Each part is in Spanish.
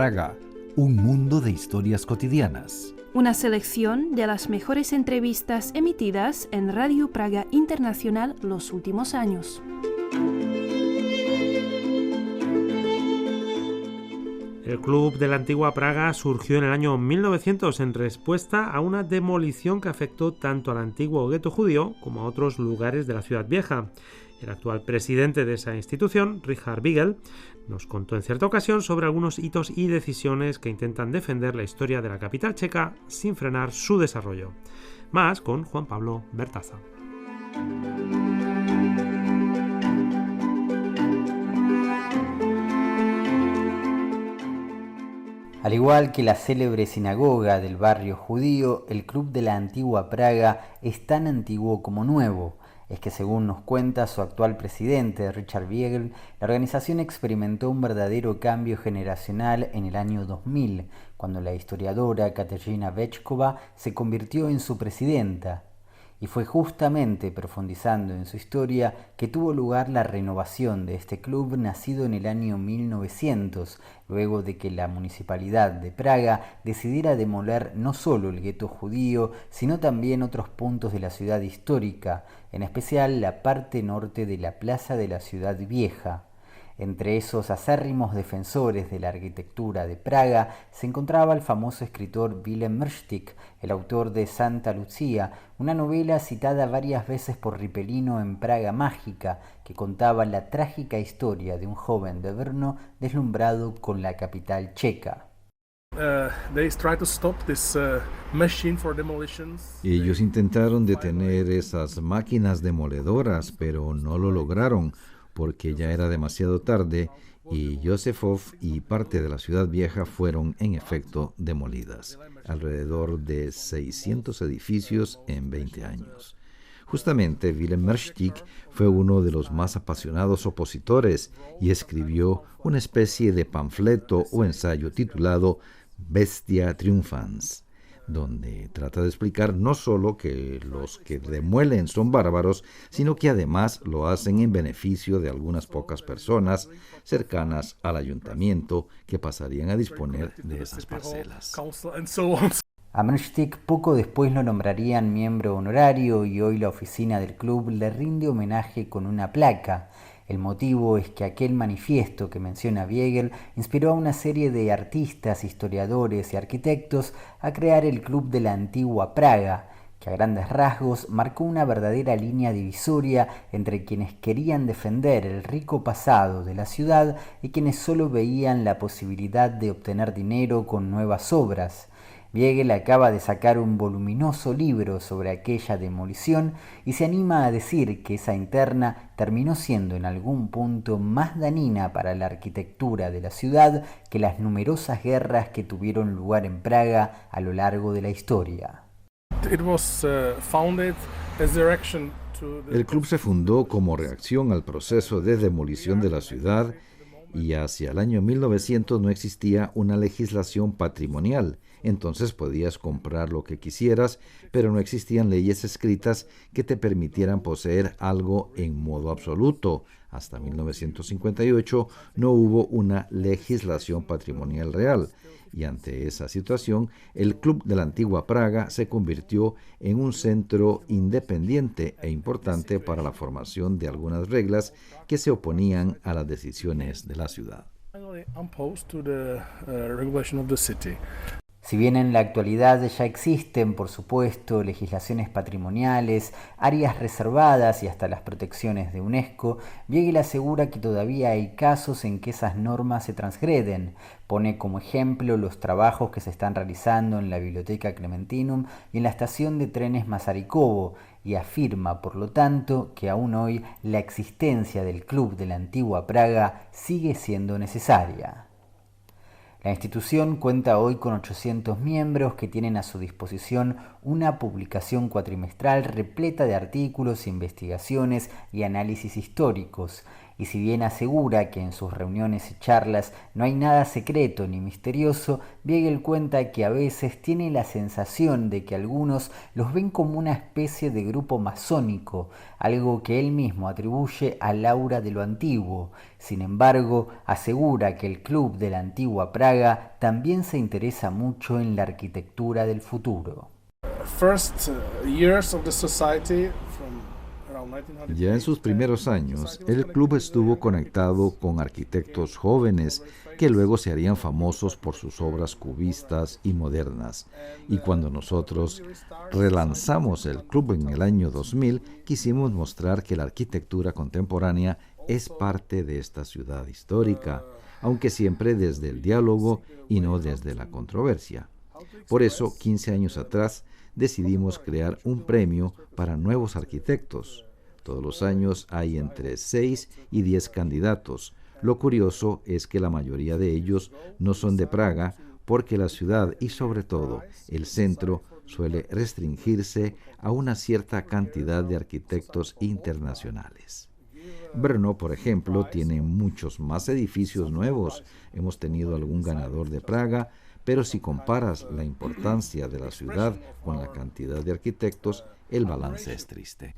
Praga, un mundo de historias cotidianas. Una selección de las mejores entrevistas emitidas en Radio Praga Internacional los últimos años. El Club de la Antigua Praga surgió en el año 1900 en respuesta a una demolición que afectó tanto al antiguo gueto judío como a otros lugares de la ciudad vieja. El actual presidente de esa institución, Richard Wiegel, nos contó en cierta ocasión sobre algunos hitos y decisiones que intentan defender la historia de la capital checa sin frenar su desarrollo. Más con Juan Pablo Bertaza. Al igual que la célebre sinagoga del barrio judío, el Club de la Antigua Praga es tan antiguo como nuevo. Es que según nos cuenta su actual presidente, Richard Wiegel, la organización experimentó un verdadero cambio generacional en el año 2000, cuando la historiadora Kateryna Vechkova se convirtió en su presidenta. Y fue justamente profundizando en su historia que tuvo lugar la renovación de este club nacido en el año 1900, luego de que la municipalidad de Praga decidiera demoler no solo el gueto judío, sino también otros puntos de la ciudad histórica, en especial la parte norte de la Plaza de la Ciudad Vieja. Entre esos acérrimos defensores de la arquitectura de Praga se encontraba el famoso escritor Willem Mrštik, el autor de Santa Lucía, una novela citada varias veces por Ripelino en Praga Mágica, que contaba la trágica historia de un joven de Brno deslumbrado con la capital checa. Ellos intentaron detener esas máquinas demoledoras, pero no lo lograron, porque ya era demasiado tarde y Josefov y parte de la ciudad vieja fueron en efecto demolidas. Alrededor de 600 edificios en 20 años. Justamente Willem Mrštik fue uno de los más apasionados opositores y escribió una especie de panfleto o ensayo titulado Bestia Triumphans, donde trata de explicar no solo que los que demuelen son bárbaros, sino que además lo hacen en beneficio de algunas pocas personas cercanas al ayuntamiento que pasarían a disponer de esas parcelas. A Mrštik poco después lo nombrarían miembro honorario y hoy la oficina del club le rinde homenaje con una placa. El motivo es que aquel manifiesto que menciona Wiegel inspiró a una serie de artistas, historiadores y arquitectos a crear el Club de la Antigua Praga, que a grandes rasgos marcó una verdadera línea divisoria entre quienes querían defender el rico pasado de la ciudad y quienes solo veían la posibilidad de obtener dinero con nuevas obras. Wiegel acaba de sacar un voluminoso libro sobre aquella demolición y se anima a decir que esa interna terminó siendo en algún punto más dañina para la arquitectura de la ciudad que las numerosas guerras que tuvieron lugar en Praga a lo largo de la historia. El club se fundó como reacción al proceso de demolición de la ciudad y hacia el año 1900 no existía una legislación patrimonial. Entonces podías comprar lo que quisieras, pero no existían leyes escritas que te permitieran poseer algo en modo absoluto. Hasta 1958 no hubo una legislación patrimonial real, y ante esa situación, el Club de la Antigua Praga se convirtió en un centro independiente e importante para la formación de algunas reglas que se oponían a las decisiones de la ciudad. Si bien en la actualidad ya existen, por supuesto, legislaciones patrimoniales, áreas reservadas y hasta las protecciones de UNESCO, Wiegel asegura que todavía hay casos en que esas normas se transgreden. Pone como ejemplo los trabajos que se están realizando en la Biblioteca Clementinum y en la estación de trenes Mazarikovo, y afirma, por lo tanto, que aún hoy la existencia del Club de la Antigua Praga sigue siendo necesaria. La institución cuenta hoy con 800 miembros que tienen a su disposición una publicación cuatrimestral repleta de artículos, investigaciones y análisis históricos. y si bien asegura que en sus reuniones y charlas no hay nada secreto ni misterioso, Weigel cuenta que a veces tiene la sensación de que algunos los ven como una especie de grupo masónico, algo que él mismo atribuye al aura de lo antiguo. Sin embargo, asegura que el club de la antigua Praga también se interesa mucho en la arquitectura del futuro. Ya en sus primeros años, el club estuvo conectado con arquitectos jóvenes que luego se harían famosos por sus obras cubistas y modernas. Y cuando nosotros relanzamos el club en el año 2000, quisimos mostrar que la arquitectura contemporánea es parte de esta ciudad histórica, aunque siempre desde el diálogo y no desde la controversia. Por eso, 15 años atrás, decidimos crear un premio para nuevos arquitectos. Todos los años hay entre 6 y 10 candidatos. Lo curioso es que la mayoría de ellos no son de Praga, porque la ciudad y sobre todo el centro suele restringirse a una cierta cantidad de arquitectos internacionales. Brno, por ejemplo, tiene muchos más edificios nuevos. Hemos tenido algún ganador de Praga, pero si comparas la importancia de la ciudad con la cantidad de arquitectos, el balance es triste.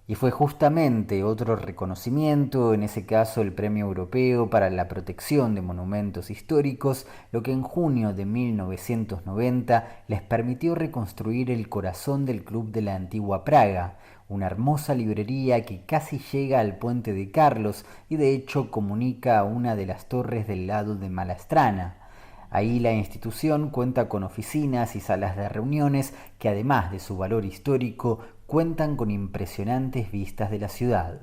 Y fue justamente otro reconocimiento, en ese caso el Premio Europeo para la Protección de Monumentos Históricos, lo que en junio de 1990 les permitió reconstruir el corazón del Club de la Antigua Praga, una hermosa librería que casi llega al puente de Carlos y de hecho comunica a una de las torres del lado de Malastrana. Ahí la institución cuenta con oficinas y salas de reuniones que además de su valor histórico, cuentan con impresionantes vistas de la ciudad.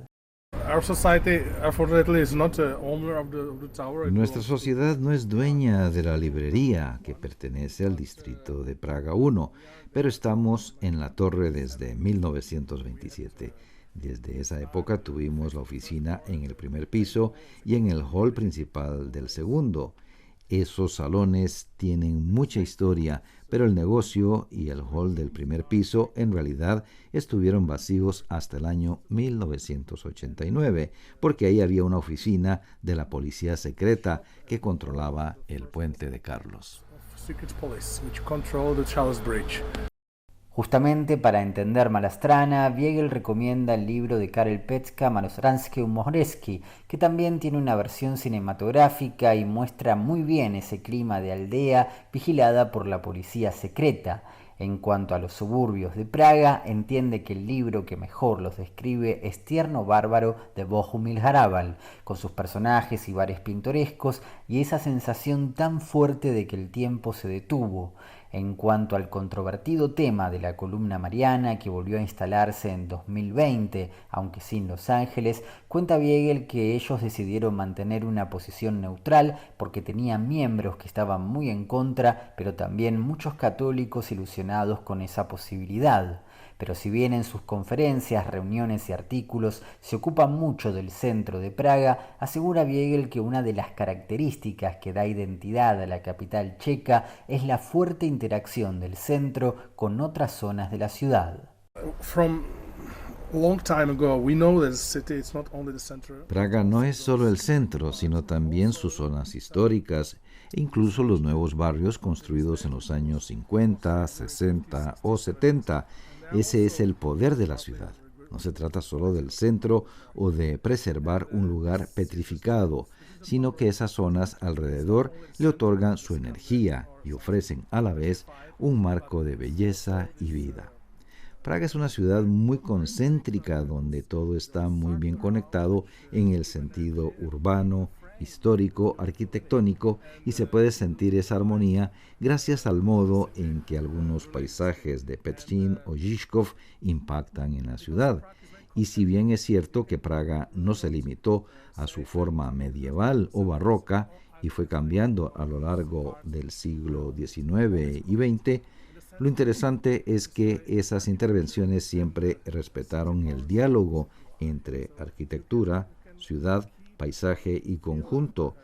Nuestra sociedad no es dueña de la librería que pertenece al distrito de Praga 1, pero estamos en la torre desde 1927. Desde esa época tuvimos la oficina en el primer piso y en el hall principal del segundo. Esos salones tienen mucha historia, pero el negocio y el hall del primer piso en realidad estuvieron vacíos hasta el año 1989, porque ahí había una oficina de la policía secreta que controlaba el puente de Carlos. Justamente para entender Malastrana, Weigel recomienda el libro de Karel Pecka, Malostranské umořeské, que también tiene una versión cinematográfica y muestra muy bien ese clima de aldea vigilada por la policía secreta. En cuanto a los suburbios de Praga, entiende que el libro que mejor los describe es Tierno Bárbaro de Bohumil Hrabal, con sus personajes y bares pintorescos y esa sensación tan fuerte de que el tiempo se detuvo. En cuanto al controvertido tema de la columna mariana que volvió a instalarse en 2020, aunque sin Los Ángeles, cuenta Weigel que ellos decidieron mantener una posición neutral porque tenían miembros que estaban muy en contra, pero también muchos católicos ilusionados con esa posibilidad. Pero si bien en sus conferencias, reuniones y artículos se ocupan mucho del centro de Praga, asegura Weigel que una de las características que da identidad a la capital checa es la fuerte interacción del centro con otras zonas de la ciudad. Praga no es solo el centro, sino también sus zonas históricas e incluso los nuevos barrios construidos en los años 50, 60 o 70. Ese es el poder de la ciudad. No se trata solo del centro o de preservar un lugar petrificado, sino que esas zonas alrededor le otorgan su energía y ofrecen a la vez un marco de belleza y vida. Praga es una ciudad muy concéntrica donde todo está muy bien conectado en el sentido urbano, histórico, arquitectónico, y se puede sentir esa armonía gracias al modo en que algunos paisajes de Petřín o Žižkov impactan en la ciudad. Y si bien es cierto que Praga no se limitó a su forma medieval o barroca y fue cambiando a lo largo del siglo XIX y XX, lo interesante es que esas intervenciones siempre respetaron el diálogo entre arquitectura, ciudad, paisaje y conjunto.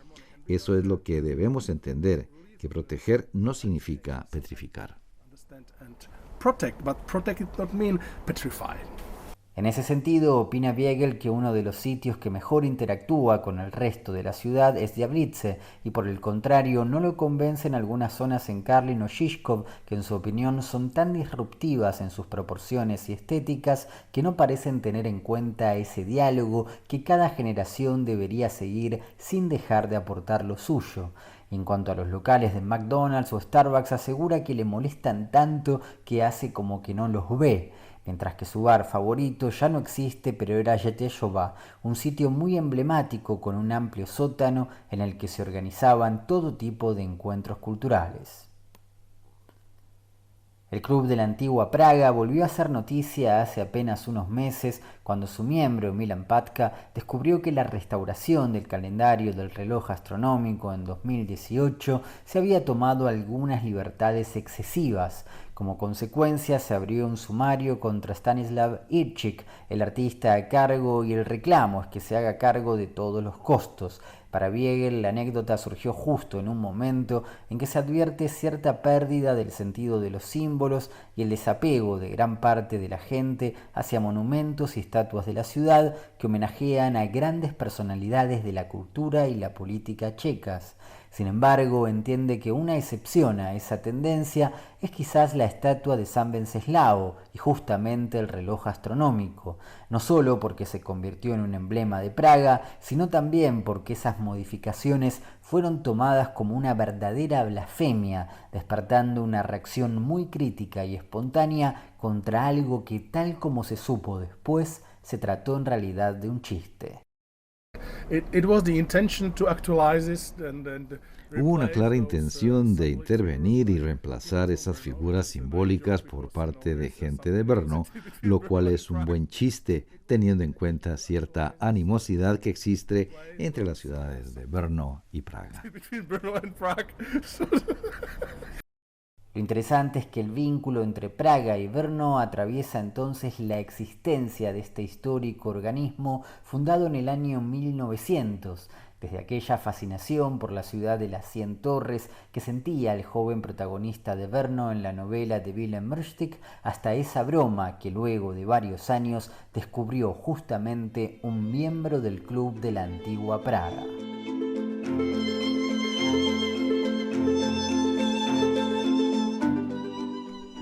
Eso es lo que debemos entender, que proteger no significa petrificar. En ese sentido, opina Biegel que uno de los sitios que mejor interactúa con el resto de la ciudad es Diablitze, y por el contrario no lo convencen algunas zonas en Karlin o Žižkov que en su opinión son tan disruptivas en sus proporciones y estéticas que no parecen tener en cuenta ese diálogo que cada generación debería seguir sin dejar de aportar lo suyo. En cuanto a los locales de McDonald's o Starbucks, asegura que le molestan tanto que hace como que no los ve, mientras que su bar favorito ya no existe, pero era Yeteshova, un sitio muy emblemático con un amplio sótano en el que se organizaban todo tipo de encuentros culturales. El club de la antigua Praga volvió a hacer noticia hace apenas unos meses cuando su miembro, Milan Patka, descubrió que la restauración del calendario del reloj astronómico en 2018 se había tomado algunas libertades excesivas. Como consecuencia, se abrió un sumario contra Stanislav Irchik, el artista a cargo, y el reclamo es que se haga cargo de todos los costos. Para Biegel, la anécdota surgió justo en un momento en que se advierte cierta pérdida del sentido de los símbolos y el desapego de gran parte de la gente hacia monumentos y estatuas de la ciudad que homenajean a grandes personalidades de la cultura y la política checas. Sin embargo, entiende que una excepción a esa tendencia es quizás la estatua de San Venceslao y justamente el reloj astronómico, no solo porque se convirtió en un emblema de Praga, sino también porque esas modificaciones fueron tomadas como una verdadera blasfemia, despertando una reacción muy crítica y espontánea contra algo que, tal como se supo después, se trató en realidad de un chiste. Hubo una clara intención de intervenir y reemplazar esas figuras simbólicas por parte de gente de Brno, lo cual es un buen chiste, teniendo en cuenta cierta animosidad que existe entre las ciudades de Brno y Praga. Lo interesante es que el vínculo entre Praga y Brno atraviesa entonces la existencia de este histórico organismo fundado en el año 1900, desde aquella fascinación por la ciudad de las 100 torres que sentía el joven protagonista de Brno en la novela de Willem Mrštik, hasta esa broma que luego de varios años descubrió justamente un miembro del club de la antigua Praga.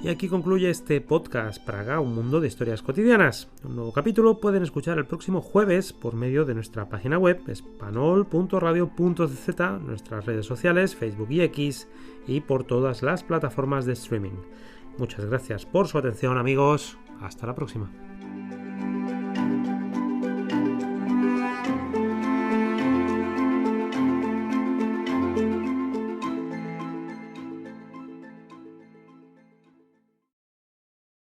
Y aquí concluye este podcast Praga, un mundo de historias cotidianas. Un nuevo capítulo pueden escuchar el próximo jueves por medio de nuestra página web espanol.radio.cz, nuestras redes sociales, Facebook y X, y por todas las plataformas de streaming. Muchas gracias por su atención, amigos. Hasta la próxima.